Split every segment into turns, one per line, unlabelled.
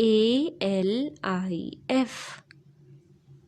ALIF،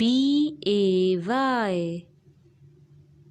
BAY،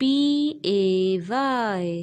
PAY،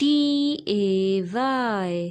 TAY،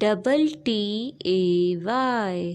TTAY،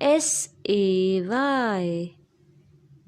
SAY،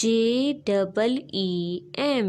JEEM،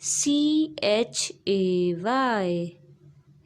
CHAY،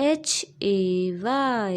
HAY،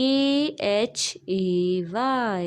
KHAY،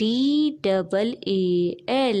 DAAL،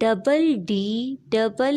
DDAL،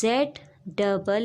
ZAAL،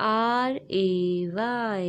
RAY،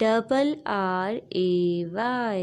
RRAY،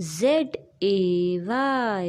ZAY،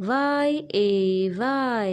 YAY،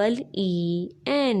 SEEN،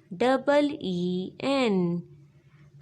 SHEEN،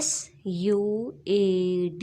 SUAD،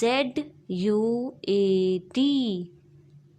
ZUAD،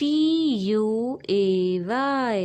TUAY،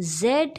ZUAY،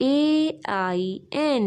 AIN،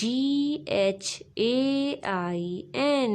GHAIN،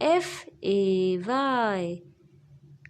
FAY،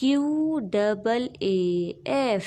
QAAF،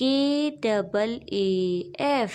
KAAF،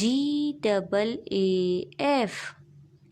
GAAF،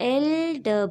LAM،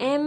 MEEM،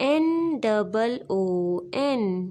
NOON،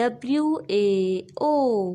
WAO،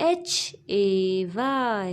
HAY،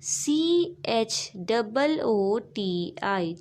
CHOOTI،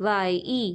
YE،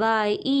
YE،